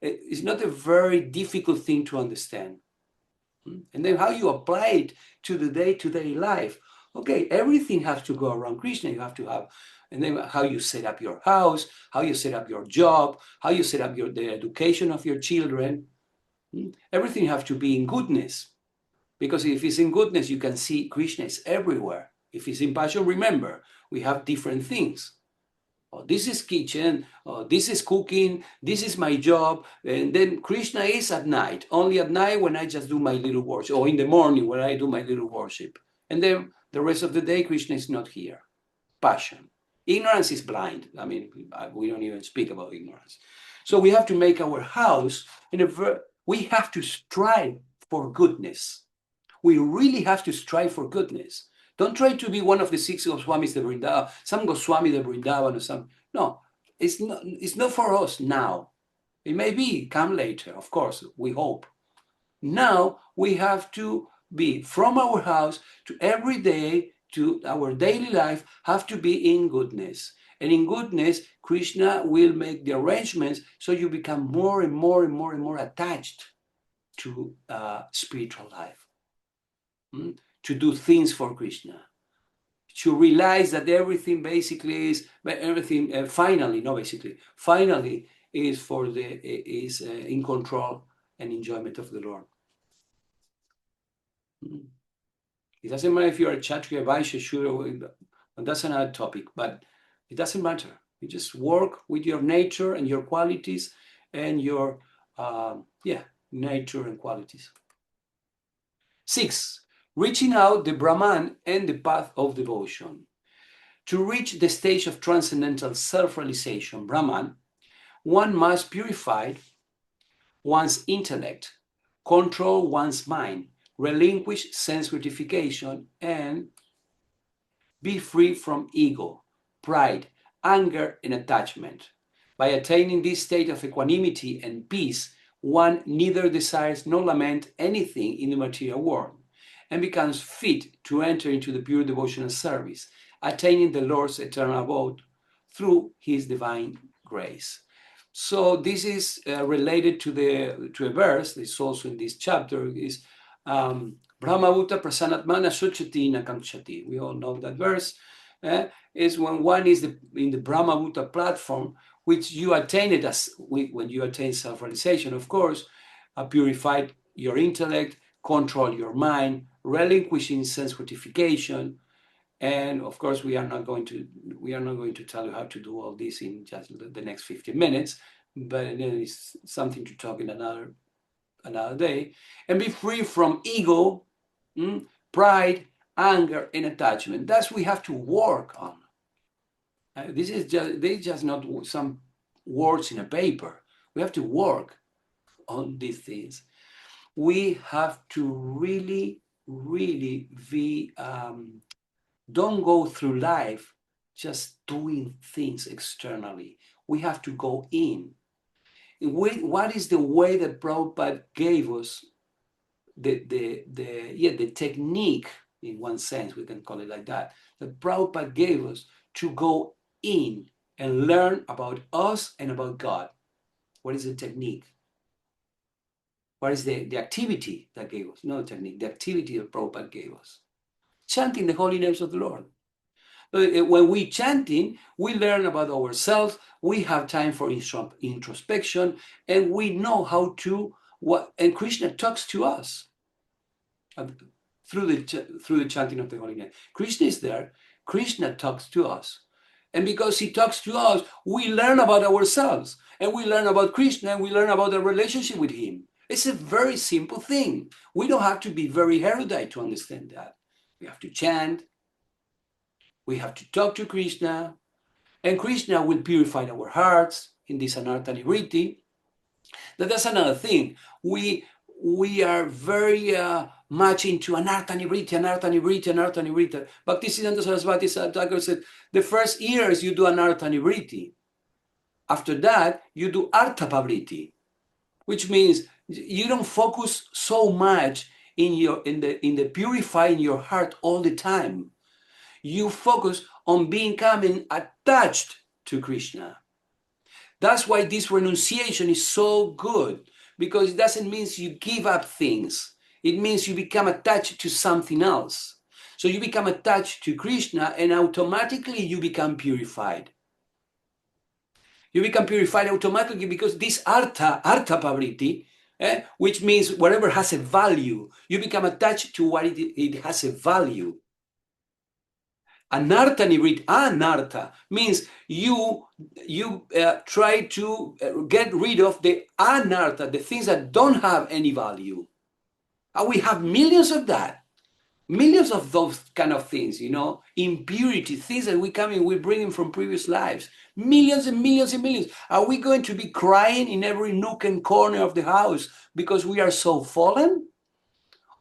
a very difficult thing to understand. And then how you apply it to the day-to-day life. Okay, everything has to go around Krishna. You have to have, and then how you set up your house, how you set up your job, how you set up the education of your children. Everything has to be in goodness. Because if it's in goodness, you can see Krishna is everywhere. If it's in passion, remember, we have different things. Oh, this is kitchen, oh, this is cooking, this is my job. And then Krishna is at night, only at night when I just do my little worship, or in the morning when I do my little worship. And then the rest of the day, Krishna is not here. Passion. Ignorance is blind. I mean, we don't even speak about ignorance. So we have to make our house, we have to strive for goodness. We really have to strive for goodness. Don't try to be one of the 6 Goswamis de Vrindavan, some Goswami de Vrindavan or some. No, it's not for us now. It may come later, of course, we hope. Now we have to be from our house to every day to our daily life, have to be in goodness. And in goodness, Krishna will make the arrangements so you become more and more and more and more attached to spiritual life. To do things for Krishna, to realize that everything basically is finally is in control and enjoyment of the Lord. It doesn't matter if you're a Kshatriya, Vaishya, Shudra, that's another topic, but it doesn't matter. You just work with your nature and your qualities and your nature and qualities. 6. Reaching out the Brahman and the path of devotion. To reach the stage of transcendental self-realization, Brahman, one must purify one's intellect, control one's mind, relinquish sense gratification, and be free from ego, pride, anger, and attachment. By attaining this state of equanimity and peace, one neither desires nor laments anything in the material world, and becomes fit to enter into the pure devotional service, attaining the Lord's eternal abode through His divine grace. So this is related to a verse. It's also in this chapter. Is Brahmabhuta prasanatmana suchati nakamchati. We all know that verse. Is when one is in the Brahmabhuta platform, which you attain it when you attain self-realization. Of course, purified your intellect, control your mind, relinquishing sense gratification, and of course we are not going to tell you how to do all this in just the next 15 minutes, but it's something to talk in another day. And be free from ego, pride, anger, and attachment. That's we have to work on. This is just not some words in a paper. We have to work on these things. We have to really be, don't go through life just doing things externally. We have to go in. What is the way that Prabhupada gave us the technique in one sense, we can call it like that, that Prabhupada gave us to go in and learn about us and about God. What is the technique? What is the activity that gave us? Not the technique, the activity that Prabhupada gave us. Chanting the holy names of the Lord. When we chanting, we learn about ourselves, we have time for introspection, and we know how to, and Krishna talks to us through the chanting of the holy name. Krishna is there, Krishna talks to us. And because he talks to us, we learn about ourselves, and we learn about Krishna, and we learn about the relationship with him. It's a very simple thing. We don't have to be very erudite to understand that. We have to chant, we have to talk to Krishna, and Krishna will purify our hearts in this anartha nivritti. That's another thing. We are very much into anartha nivritti, anartha nivritti, anartha nivritti. Bhaktisiddhanta Sarasvati Thakur said, the first years you do anartha nivritti. After that, you do artha pavritti, which means you don't focus so much in the purifying your heart all the time. You focus on becoming attached to Krishna. That's why this renunciation is so good, because it doesn't mean you give up things. It means you become attached to something else. So you become attached to Krishna, and automatically you become purified. You become purified automatically because this artha pavritti, which means whatever has a value, you become attached to what it has a value. Anartha nivritti, anartha, means you try to get rid of the anartha, the things that don't have any value. And we have millions of that. Millions of those kind of things, impurity, things that we bring in from previous lives. Millions and millions and millions. Are we going to be crying in every nook and corner of the house because we are so fallen?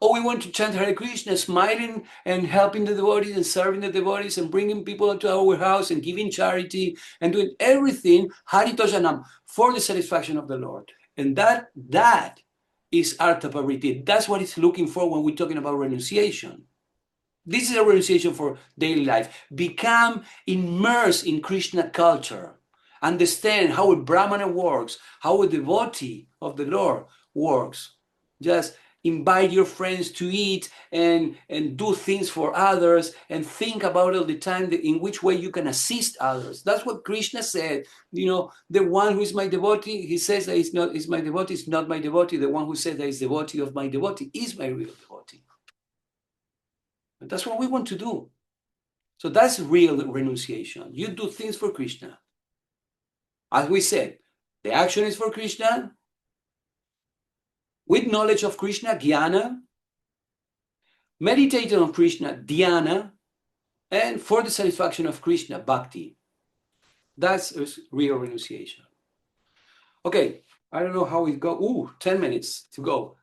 Or we want to chant Hare Krishna, smiling and helping the devotees and serving the devotees and bringing people to our house and giving charity and doing everything Haritojanam for the satisfaction of the Lord. And that is artha pavritti. That's what it's looking for when we're talking about renunciation. This is a renunciation for daily life. Become immersed in Krishna culture. Understand how a Brahmana works, how a devotee of the Lord works. Just invite your friends to eat and do things for others, and think about all the time in which way you can assist others. That's what Krishna said. The one who is my devotee, he says that is my devotee, is not my devotee. The one who says that is devotee of my devotee is my real devotee. And that's what we want to do. So that's real renunciation. You do things for Krishna. As we said, the action is for Krishna, with knowledge of Krishna, jnana, meditating on Krishna, dhyana, and for the satisfaction of Krishna, bhakti. That's real renunciation. Okay, I don't know how it goes. 10 minutes to go.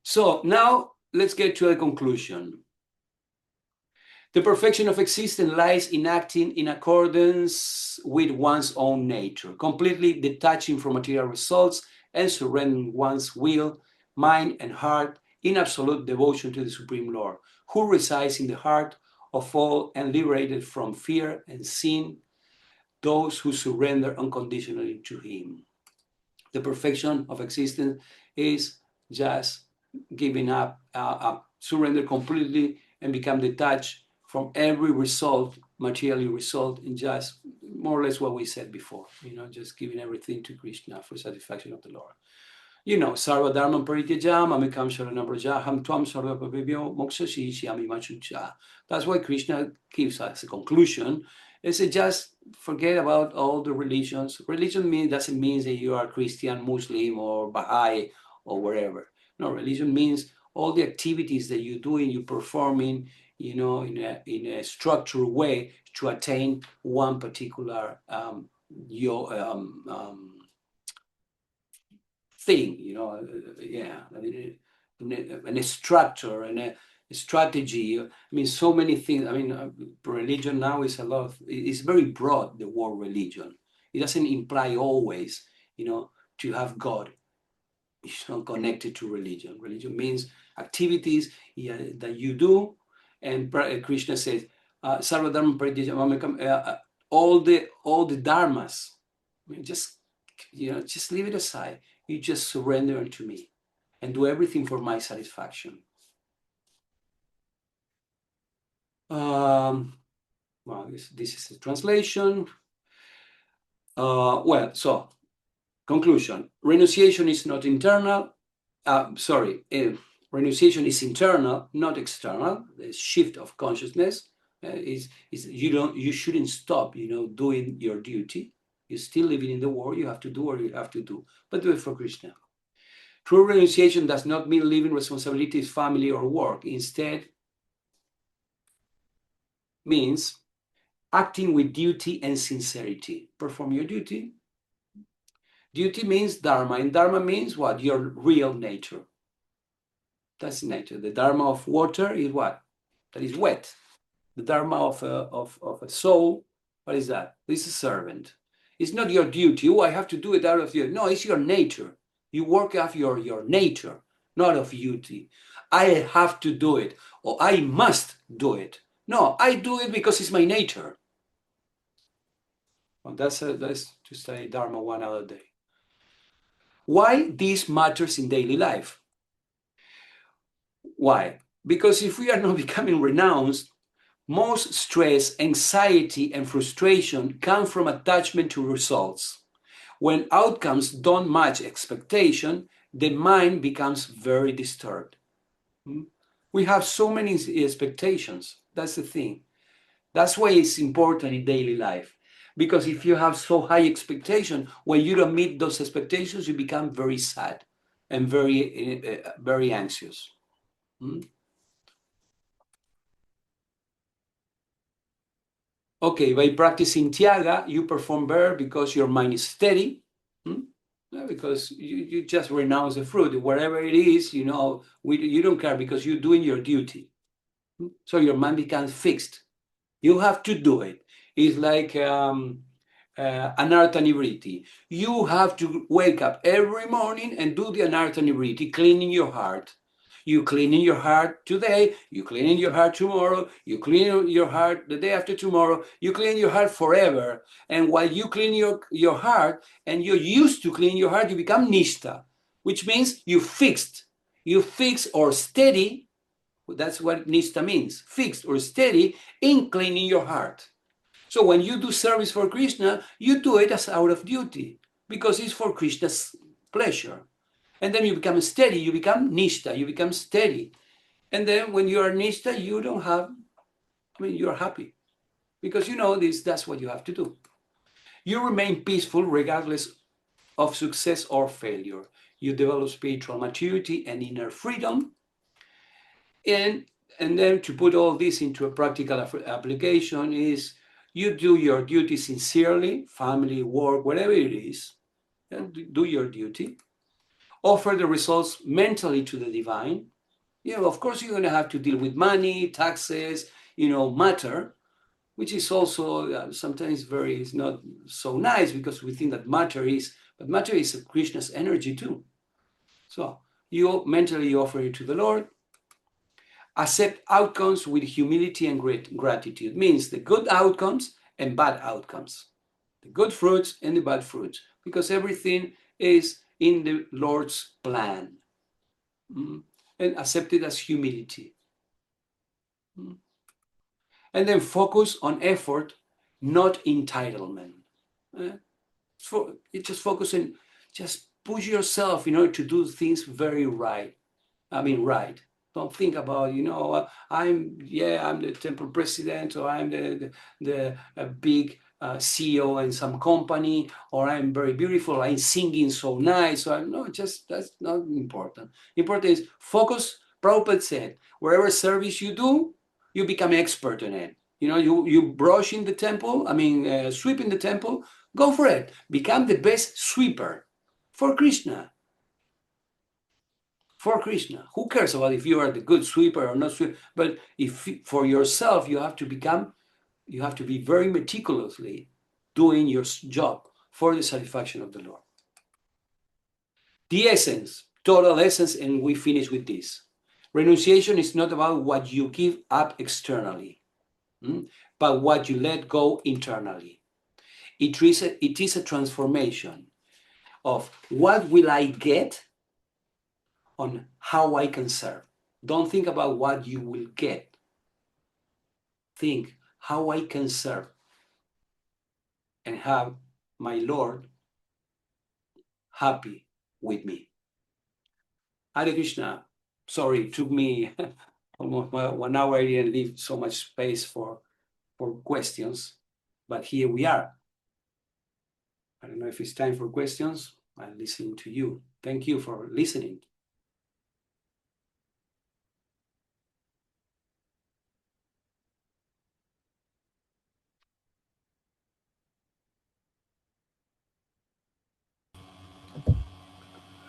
So now let's get to a conclusion. The perfection of existence lies in acting in accordance with one's own nature, completely detaching from material results and surrendering one's will, mind, and heart in absolute devotion to the Supreme Lord, who resides in the heart of all and liberated from fear and sin, those who surrender unconditionally to him. The perfection of existence is just giving up, surrender completely and become detached from every result, materially result, in just more or less what we said before, just giving everything to Krishna for satisfaction of the Lord. Sarva dharma parityajam amikam sharanam brajaham tvam sarva pavibhyo mokshashi shyami machucha. That's why Krishna gives us a conclusion. It's just forget about all the religions. Religion doesn't mean that you are Christian, Muslim, or Baha'i, or wherever. No, religion means all the activities that you're doing, you're performing, in a structured way to attain one particular thing, and a structure and a strategy. I mean, so many things. I mean, religion now is it's very broad, the word religion. It doesn't imply always, to have God, connected to religion. Religion means activities that you do And Krishna says, Sarva Dharma Parijaya, all the dharmas, just leave it aside. You just surrender unto me and do everything for my satisfaction. Well, this is the translation. So conclusion: renunciation is not internal. Renunciation is internal, not external. The shift of consciousness is you shouldn't stop, doing your duty. You're still living in the world. You have to do what you have to do, but do it for Krishna. True renunciation does not mean leaving responsibilities, family, or work. Instead, means acting with duty and sincerity. Perform your duty. Duty means dharma, and dharma means what? Your real nature. That's nature. The dharma of water is what? That is wet. The dharma of a soul, what is that? This is a servant. It's not your duty. Oh, I have to do it out of you. No, it's your nature. You work off your nature, not of duty. I have to do it, or I must do it. No, I do it because it's my nature. Well, that's to study Dharma one other day. Why this matters in daily life? Why? Because if we are not becoming renounced, most stress, anxiety, and frustration come from attachment to results. When outcomes don't match expectation, the mind becomes very disturbed. We have so many expectations. That's the thing. That's why it's important in daily life. Because if you have so high expectation, when you don't meet those expectations, you become very sad and very anxious. Okay, by practicing tyāga, you perform better because your mind is steady. Because you just renounce the fruit, whatever it is, you don't care because you're doing your duty. So your mind becomes fixed. You have to do it. It's like anartha nivriti. You have to wake up every morning and do the anartha nivriti, cleaning your heart. You cleaning your heart today, you cleaning your heart tomorrow, you clean your heart the day after tomorrow, you clean your heart forever. And while you clean your heart and you're used to clean your heart, you become nishtha, which means you fixed. You fix or steady. That's what nishtha means, fixed or steady in cleaning your heart. So when you do service for Krishna, you do it as out of duty because it's for Krishna's pleasure. And then you become steady, you become nishtha, you become steady. And then when you are nishtha, you're happy because you know that's what you have to do. You remain peaceful regardless of success or failure. You develop spiritual maturity and inner freedom. And then to put all this into a practical application is you do your duty sincerely, family, work, whatever it is, do your duty. Offer the results mentally to the divine. Of course, you're going to have to deal with money, taxes, matter, which is also sometimes is not so nice because we think that matter is Krishna's energy too. So you mentally offer it to the Lord. Accept outcomes with humility and great gratitude. Means the good outcomes and bad outcomes, the good fruits and the bad fruits, because everything is in the Lord's plan. And accept it as humility. And then focus on effort, not entitlement. Just focus on, just push yourself in order to do things very right. Right. Don't think about, I'm the temple president, or I'm the big CEO in some company, or I'm very beautiful, I'm singing so nice. No, that's not important. Important is focus. Prabhupada said, wherever service you do, you become expert in it. You brush in the temple, sweep in the temple, go for it. Become the best sweeper for Krishna. For Krishna. Who cares about if you are the good sweeper or not sweeper? But if for yourself, you have to be very meticulously doing your job for the satisfaction of the Lord. The essence, total essence, and we finish with this. Renunciation is not about what you give up externally, but what you let go internally. It is a transformation of what will I get on how I can serve. Don't think about what you will get. Think how I can serve and have my Lord happy with me. Hare Krishna. Sorry, it took me almost 1 hour. I didn't leave so much space for questions, but here we are. I don't know if it's time for questions. I'm listening to you. Thank you for listening.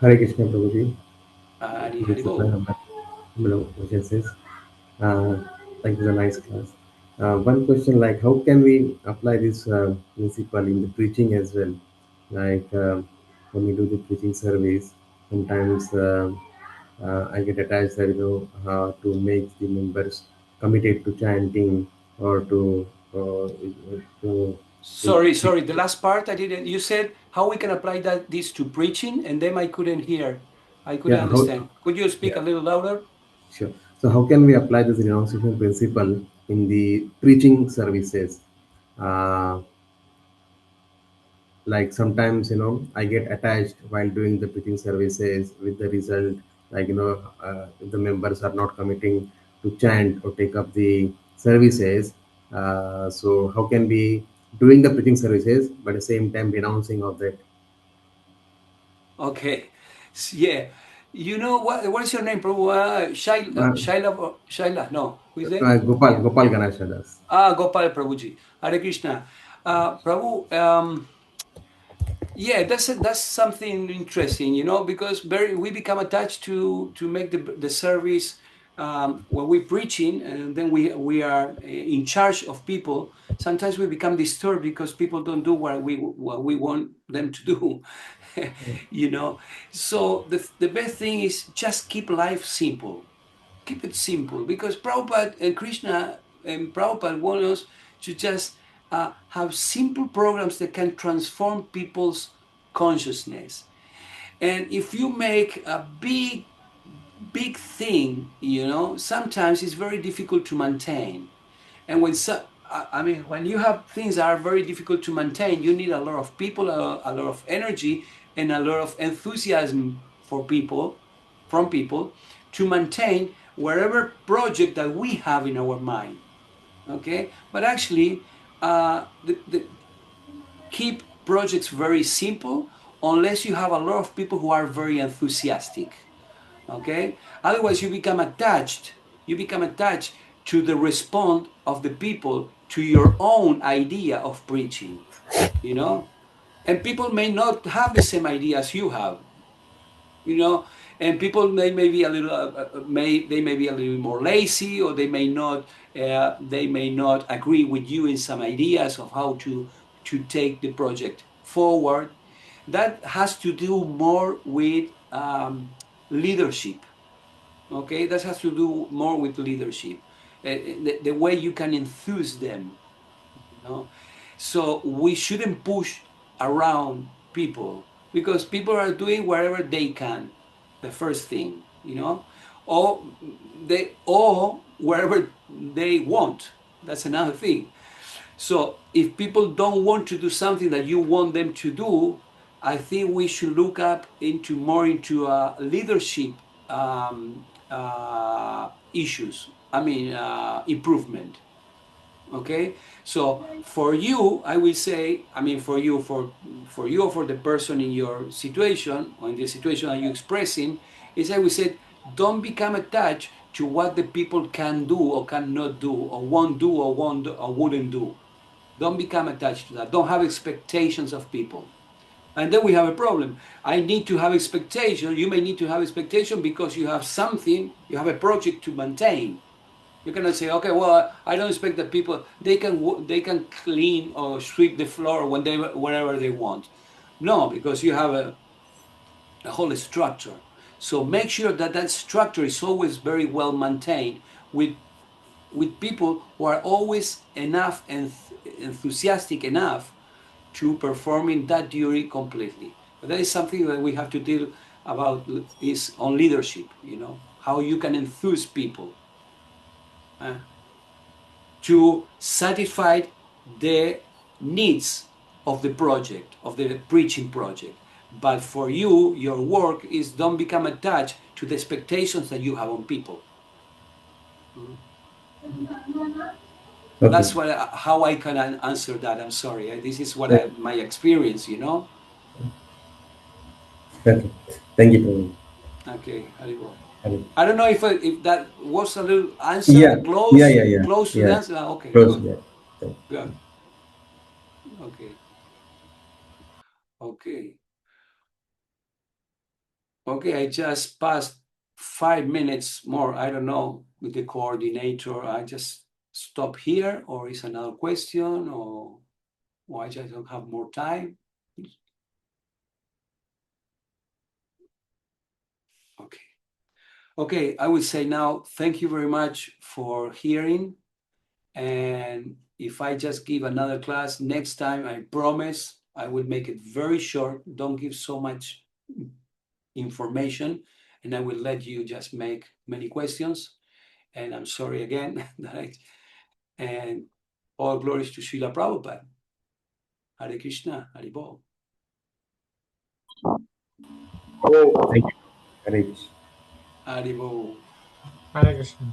Hare Krishna, Prabhuji.
Hari
This is
Bol.
says. Thank you for the nice class. One question, like, how can we apply this principle in the preaching as well? Like, when we do the preaching service, sometimes I get attached that, to make the members committed to chanting or to
Sorry. The last part I didn't. You said how we can apply this to preaching, and then I couldn't hear. I couldn't
yeah, how,
understand. Could you speak
yeah,
a little louder?
sure. So, how can we apply this renunciation principle in the preaching services? Uh, like sometimes, I get attached while doing the preaching services with the result, like, if the members are not committing to chant or take up the services. So how can we doing the preaching services but at the same time renouncing of that?
Okay. Yeah. You know what is your name, Prabhu?
uh,
Shaila. No. Who is it? Yeah.
Gopal Ganesha Das.
Gopal Prabhuji. Hare Krishna. Prabhu, yeah, that's something interesting, because we become attached to make the service when we're preaching, and then we are in charge of people. Sometimes we become disturbed because people don't do what we want them to do, So the best thing is just keep life simple. Keep it simple, because Prabhupada and Krishna and Prabhupada want us to just have simple programs that can transform people's consciousness. And if you make a big thing, sometimes it's very difficult to maintain. And when you have things that are very difficult to maintain, you need a lot of people, a lot of energy, and a lot of enthusiasm from people to maintain whatever project that we have in our mind. Okay, but actually, keep projects very simple unless you have a lot of people who are very enthusiastic. Okay, otherwise you become attached. To the response of the people to your own idea of preaching. And people may not have the same idea as you have. And people may be a little they may be a little more lazy, or they may not agree with you in some ideas of how to take the project forward. That has to do more with leadership. Okay, that has to do more with leadership, the way you can enthuse them. So we shouldn't push around people, because people are doing whatever they can. The first thing, or wherever they want. That's another thing. So if people don't want to do something that you want them to do, I think we should look up more into leadership issues. I mean, improvement. Okay, so for you, I will say, for you, or for the person in your situation, or in the situation that you're expressing, is I will say, don't become attached to what the people can do or cannot do, or won't do, or wouldn't do. Don't become attached to that. Don't have expectations of people. And then we have a problem. I need to have expectation. You may need to have expectation because you have a project to maintain. You cannot say, okay, well, I don't expect that people they can clean or sweep the floor wherever they want. No, because you have a whole structure. So make sure that that structure is always very well maintained with people who are always enough and enthusiastic enough to performing that duty completely. But that is something that we have to deal about is on leadership, you know, how you can enthuse people to satisfy the needs of the project, of the preaching project. But for you, your work is don't become attached to the expectations that you have on people.
Okay.
That's how I can answer that. I'm sorry. This is what my experience, you know.
Okay. Thank you, Prabhu.
Okay, Haribo.
Hari.
I don't know if that was a little answer
Yeah, yeah, yeah, yeah,
close to the
yeah.
answer. Okay,
Close
good,
that. Thank
good. Okay, okay, okay. I just passed 5 minutes more. I don't know with the coordinator. I just stop here, or is another question, or I just don't have more time. Okay. Okay, I would say now, thank you very much for hearing. And if I just give another class next time, I promise I will make it very short. Don't give so much information, and I will let you just make many questions. And I'm sorry again and all glories to Srila Prabhupada. Hare Krishna, Hare Bol.
you. Hare Krishna.
Hare Bol.
Hare Krishna.